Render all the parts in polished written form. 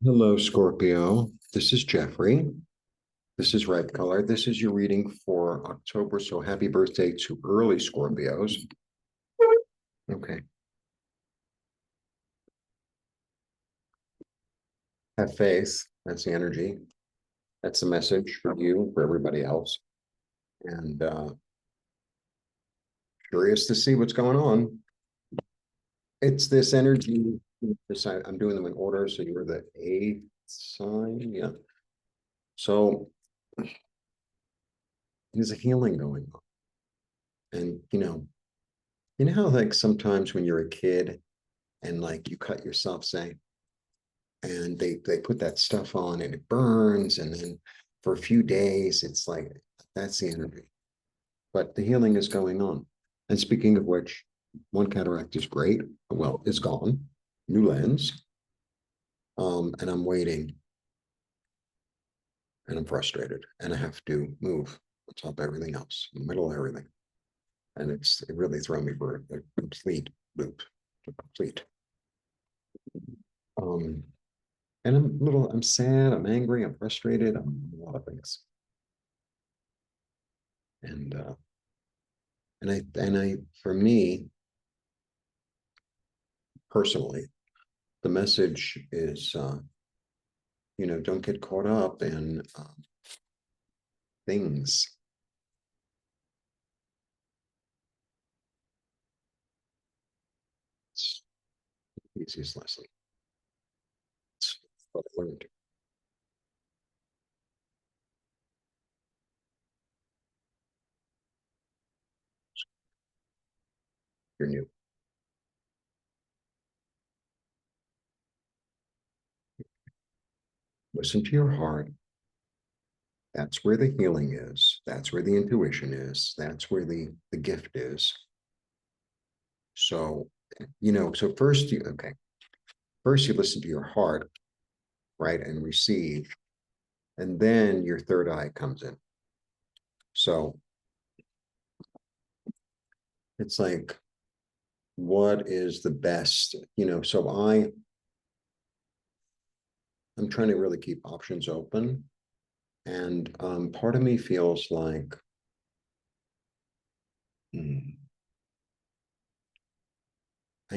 Hello, Scorpio. This is Jeffrey. This is Red Color. This is your reading for October. So happy birthday to early Scorpios. Okay. Have faith. That's the energy. That's the message for you, for everybody else. And curious to see what's going on. It's this energy. I'm doing them in order. So you're the eighth sign. Yeah. So there's a healing going on. And you know how like sometimes when you're a kid and like you cut yourself, say, and they put that stuff on and it burns, and then for a few days it's like that's the energy. But the healing is going on. And speaking of which, one cataract is great. Well, it's gone. New lens. And I'm waiting and I'm frustrated and I have to move on top of everything else, in the middle of everything. And it really thrown me for a complete loop, complete. Um, and I'm sad, I'm angry, I'm frustrated, I'm a lot of things. And for me personally, the message is, don't get caught up in things. It's the easiest lesson. It's what I learned. You're new. Listen to your heart. That's where the healing is. That's where the intuition is. That's where the gift is. So, so first you listen to your heart, right, and receive, and then your third eye comes in. So it's like, what is the best, so I'm trying to really keep options open. And part of me feels like I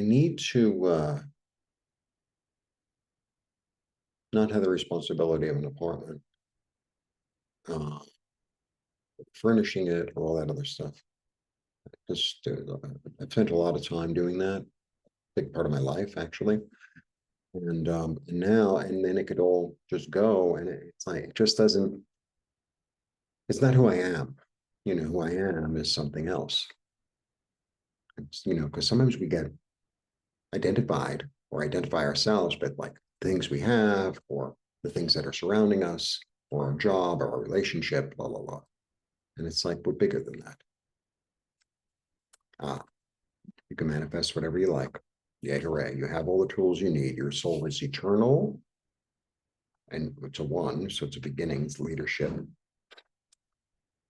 need to not have the responsibility of an apartment, uh, furnishing it, or all that other stuff. Just I've spent a lot of time doing that, big part of my life actually. And now and then it could all just go, and it's like it just doesn't. It's not who I am. Who I am is something else. Because sometimes we get identified or identify ourselves with like things we have or the things that are surrounding us or our job or our relationship, blah, blah, blah. And it's like, we're bigger than that. You can manifest whatever you like. Yay, hooray. You have all the tools you need. Your soul is eternal. And it's a one, so it's a beginning, it's leadership.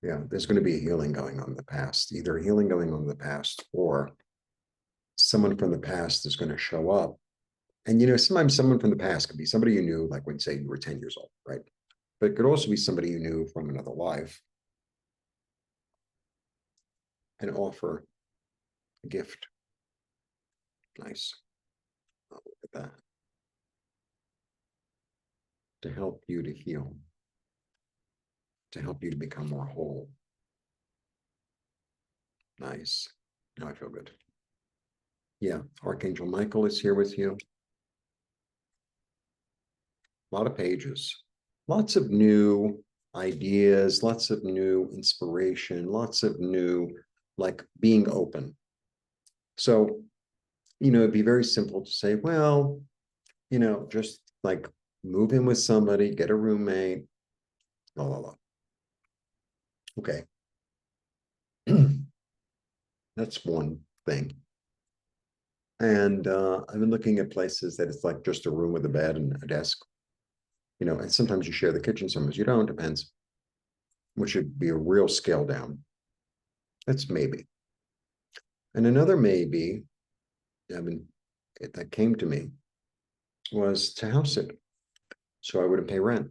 Yeah, there's going to be a healing going on in the past, either a healing going on in the past or someone from the past is going to show up. And sometimes someone from the past could be somebody you knew, like when say you were 10 years old, right? But it could also be somebody you knew from another life and offer a gift. Nice. Look at that. To help you to heal, to help you to become more whole. Nice. Now I feel good. Yeah, Archangel Michael is here with you. A lot of pages, lots of new ideas, lots of new inspiration, lots of new, like being open. So, it'd be very simple to say, well, just like move in with somebody, get a roommate, blah, blah, blah. Okay. That's one thing. And I've been looking at places that it's like just a room with a bed and a desk, and sometimes you share the kitchen, sometimes you don't, depends, which would be a real scale down. That's maybe. And another maybe, I mean, that came to me was to house it. so I wouldn't pay rent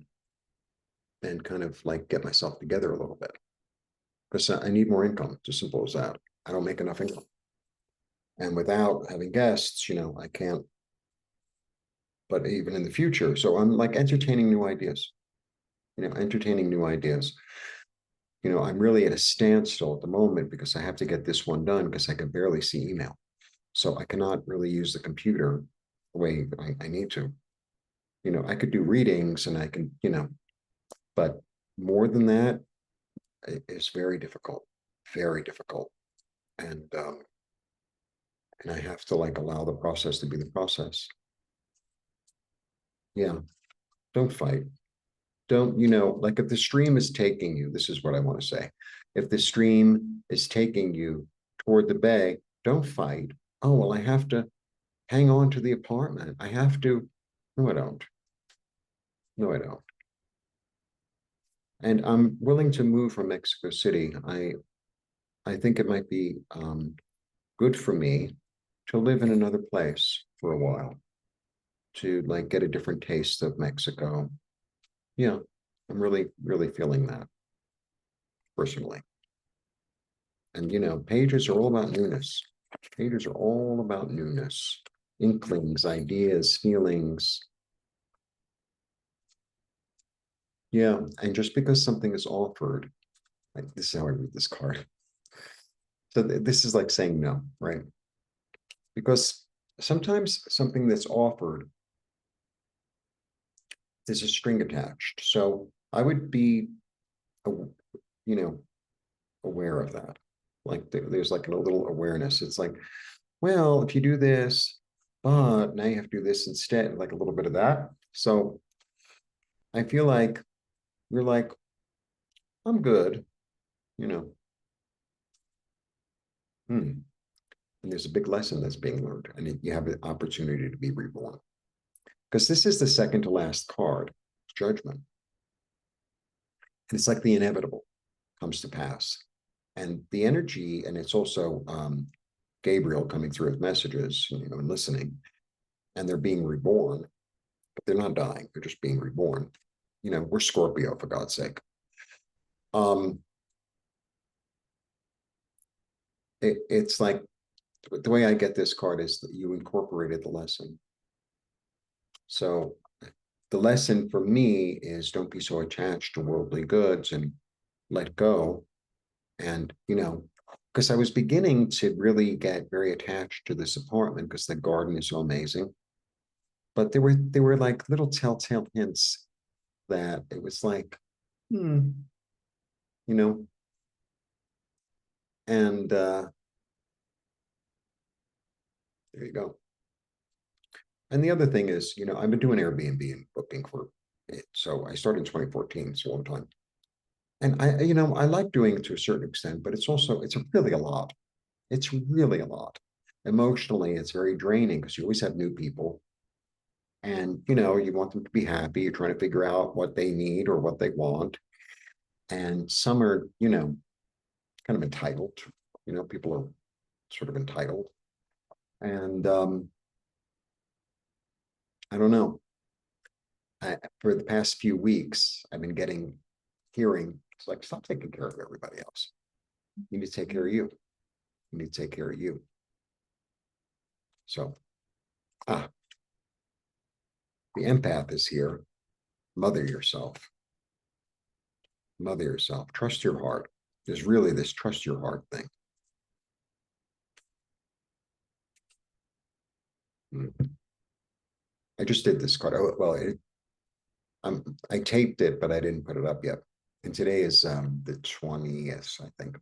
and kind of like get myself together a little bit because I need more income. Just simple as that. I don't make enough income, and without having guests, I can't. But even in the future, so I'm like entertaining new ideas. Entertaining new ideas. I'm really at a standstill at the moment because I have to get this one done because I can barely see email. So I cannot really use the computer the way I need to. I could do readings and I can, but more than that is very difficult, very difficult. And I have to like allow the process to be the process. Yeah, don't fight. Don't, like if the stream is taking you, this is what I want to say. If the stream is taking you toward the bay, don't fight. Oh, well, I have to hang on to the apartment. I have to. No, I don't. No, I don't. And I'm willing to move from Mexico City. I think it might be good for me to live in another place for a while, to like get a different taste of Mexico. Yeah, I'm really, really feeling that personally. And pages are all about newness. Pages are all about newness, inklings, ideas, feelings. Yeah, and just because something is offered, like this is how I read this card. So this is like saying no, right? Because sometimes something that's offered is a string attached. So I would be, you know, aware of that. Like there's like a little awareness. It's like, well, if you do this, but now you have to do this instead, like a little bit of that. So I feel like you're like, I'm good, you know. Hmm. And there's a big lesson that's being learned, and you have the opportunity to be reborn. Because this is the second to last card, judgment. And it's like the inevitable comes to pass. And the energy, and it's also Gabriel coming through with messages, and listening, and they're being reborn, but they're not dying, they're just being reborn. We're Scorpio, for God's sake. Um, it's like the way I get this card is that you incorporated the lesson. So the lesson for me is don't be so attached to worldly goods and let go. And, because I was beginning to really get very attached to this apartment because the garden is so amazing. But there were like little telltale hints that it was like, hmm, you know, and there you go. And the other thing is, I've been doing Airbnb and booking for it. So I started in 2014, it's a long time. And I like doing it to a certain extent, but it's really a lot. It's really a lot. Emotionally, it's very draining because you always have new people. And, you want them to be happy. You're trying to figure out what they need or what they want. And some are, kind of entitled. People are sort of entitled. And I don't know. For the past few weeks, I've been hearing, it's like, stop taking care of everybody else. You need to take care of you. You need to take care of you. So, the empath is here. Mother yourself. Mother yourself. Trust your heart. There's really this trust your heart thing. I just did this card. Oh, well, I taped it, but I didn't put it up yet. And today is the 20th, I think.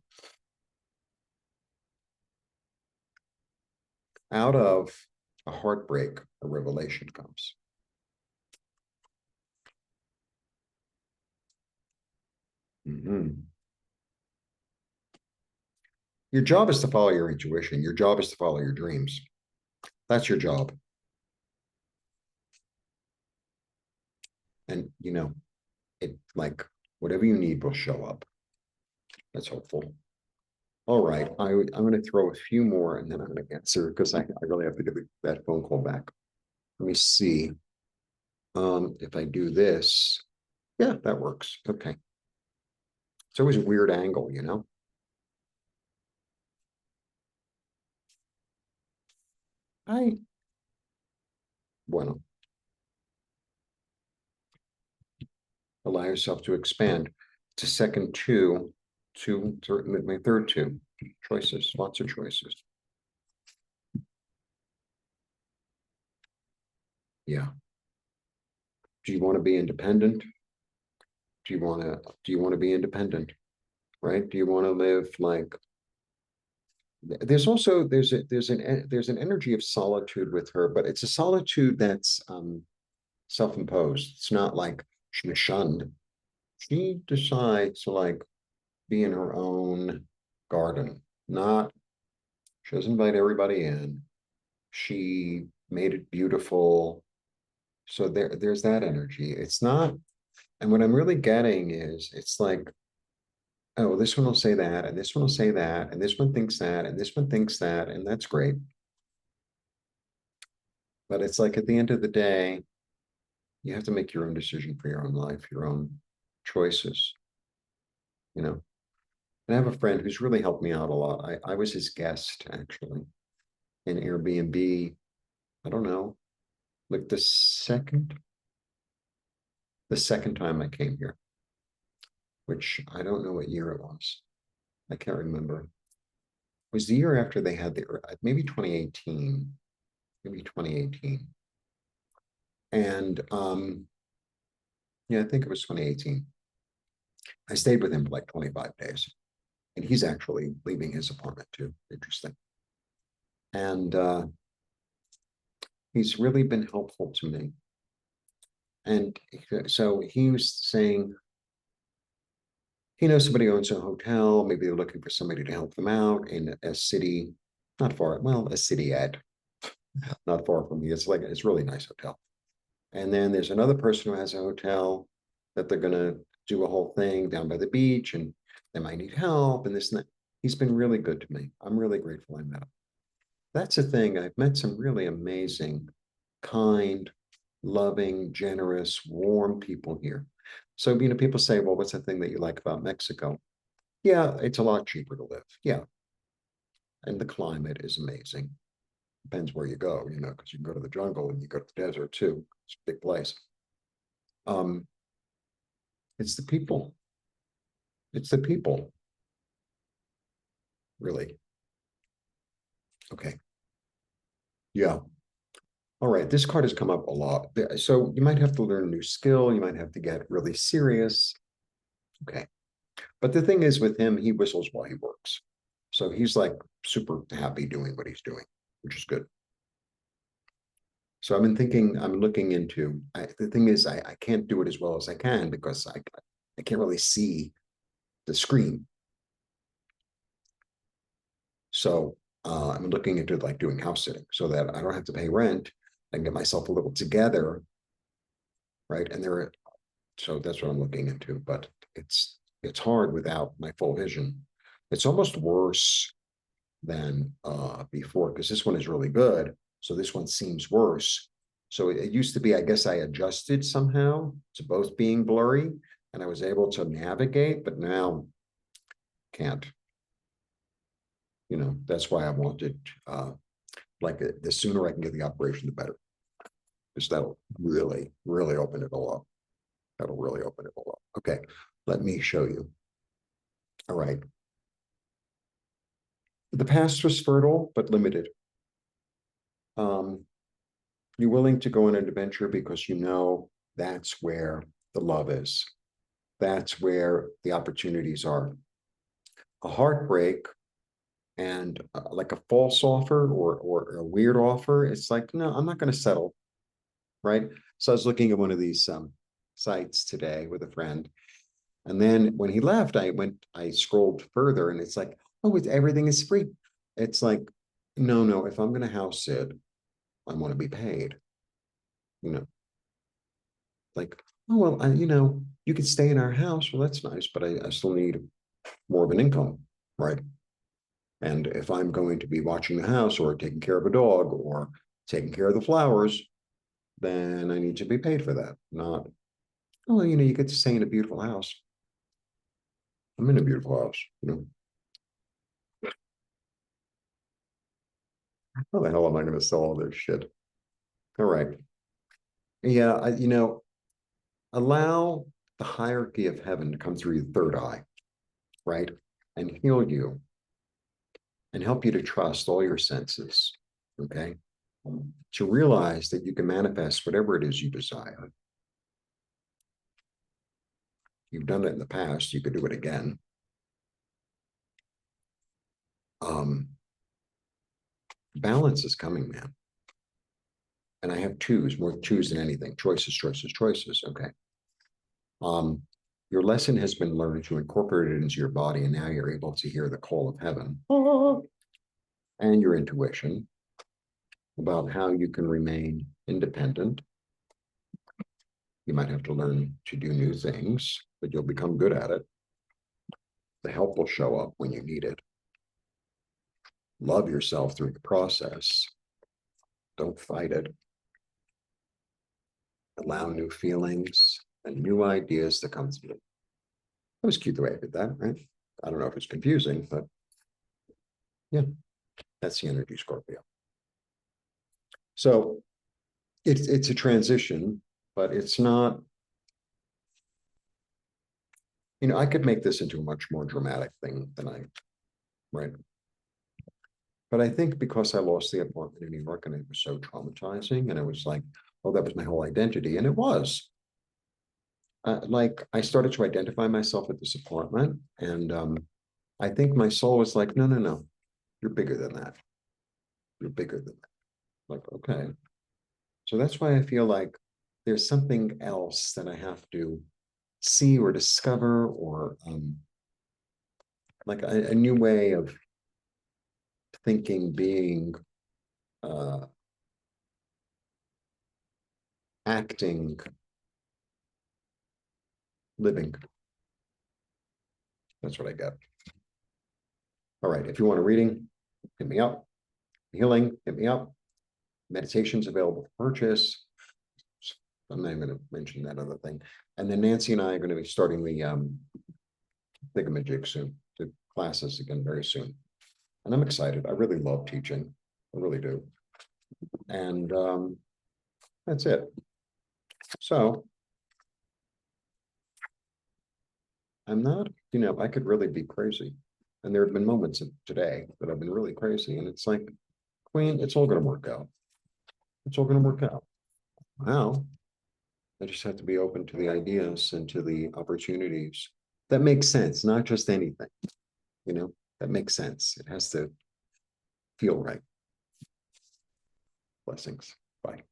Out of a heartbreak, a revelation comes. Your job is to follow your intuition. Your job is to follow your dreams. That's your job. And, it like whatever you need will show up. That's hopeful. All right. I'm going to throw a few more and then I'm going to answer because I really have to get that phone call back. Let me see. If I do this, yeah, that works. Okay. It's always a weird angle, you know? Bueno, allow yourself to expand to second two, my third two choices, lots of choices. Yeah. Do you want to be independent? Do you want to be independent? Right? Do you want to live like there's also there's an energy of solitude with her, but it's a solitude that's self-imposed. It's not like she's shunned. She decides to like be in her own garden. Not she doesn't invite everybody in. She made it beautiful. So there's that energy. It's not, and what I'm really getting is it's like, oh, this one will say that, and this one will say that, and this one thinks that, and this one thinks that, and that's great. But it's like at the end of the day, you have to make your own decision for your own life, your own choices, you know. And I have a friend who's really helped me out a lot. I was his guest actually in Airbnb. I don't know, like the second time I came here, which I don't know what year it was. I can't remember. It was the year after they had the maybe 2018, maybe 2018. And yeah, I think it was 2018. I stayed with him for like 25 days. And he's actually leaving his apartment too. Interesting. And he's really been helpful to me. And so he was saying, he knows somebody owns a hotel. Maybe they're looking for somebody to help them out in a city, not far, well, a city ad, not far from me. It's like, it's a really nice hotel. And then there's another person who has a hotel that they're going to do a whole thing down by the beach and they might need help and this and that. He's been really good to me. I'm really grateful I met him. That's the thing. I've met some really amazing, kind, loving, generous, warm people here. So, you know, people say, well, what's the thing that you like about Mexico? Yeah, it's a lot cheaper to live. Yeah. And the climate is amazing. Depends where you go, you know, because you can go to the jungle and you go to the desert too. It's a big place. Um, it's the people. It's the people, really. Okay. Yeah. All right. This card has come up a lot. So you might have to learn a new skill. You might have to get really serious. Okay. But the thing is with him, he whistles while he works. So he's like super happy doing what he's doing, which is good. So I've been thinking, I'm looking into, the thing is, I can't do it as well as I can because I can't really see the screen. So I'm looking into like doing house sitting so that I don't have to pay rent. I can get myself a little together, right? And so that's what I'm looking into, but it's hard without my full vision. It's almost worse than before because this one is really good. So this one seems worse. So it used to be, I guess I adjusted somehow to both being blurry and I was able to navigate, but now can't. You know, that's why I wanted, like the sooner I can get the operation, the better. Because that'll really, really open it all up. That'll really open it all up. Okay, let me show you. All right. The past was fertile, but limited. You're willing to go on an adventure because you know that's where the love is. That's where the opportunities are. A heartbreak and like a false offer or a weird offer, it's like, no, I'm not going to settle, right? So I was looking at one of these sites today with a friend. And then when he left, I scrolled further and it's like, oh, everything is free. It's like, no, if I'm going to house sit, I want to be paid, you know, like, oh, well, you could stay in our house. Well, that's nice, but I still need more of an income, right? And if I'm going to be watching the house or taking care of a dog or taking care of the flowers, then I need to be paid for that. Not, oh, you know, you get to stay in a beautiful house. I'm in a beautiful house, you know. How the hell am I going to sell all this shit? All right. Yeah, you know, allow the hierarchy of heaven to come through your third eye, right? And heal you and help you to trust all your senses, okay? To realize that you can manifest whatever it is you desire. You've done it in the past, you could do it again. Balance is coming, man. And I have twos, more twos than anything. Choices, choices, choices. Okay. Your lesson has been learned to incorporate it into your body, and now you're able to hear the call of heaven and your intuition about how you can remain independent. You might have to learn to do new things, but you'll become good at it. The help will show up when you need it. Love yourself through the process. Don't fight it. Allow new feelings and new ideas to come through. That was cute the way I did that, right? I don't know if it's confusing, but yeah, that's the energy, Scorpio. So it's a transition, but it's not, you know, I could make this into a much more dramatic thing than right? But I think because I lost the apartment in New York and it was so traumatizing, and it was like, oh, that was my whole identity. And it was. Like I started to identify myself at this apartment, and I think my soul was like, no, no, no, you're bigger than that. You're bigger than that. Like, okay. So that's why I feel like there's something else that I have to see or discover, or like a new way of thinking, being, acting, living. That's what I got. All right. If you want a reading, hit me up. Healing, hit me up. Meditation's available for purchase. I'm not even going to mention that other thing. And then Nancy and I are going to be starting the thingamajig soon, the classes again very soon. And I'm excited. I really love teaching. I really do. And that's it. So I'm not, you know, I could really be crazy. And there have been moments of today that I've been really crazy. And it's like, Queen, it's all going to work out. It's all going to work out. Wow. I just have to be open to the ideas and to the opportunities that make sense, not just anything, you know, that makes sense. It has to feel right. Blessings. Bye.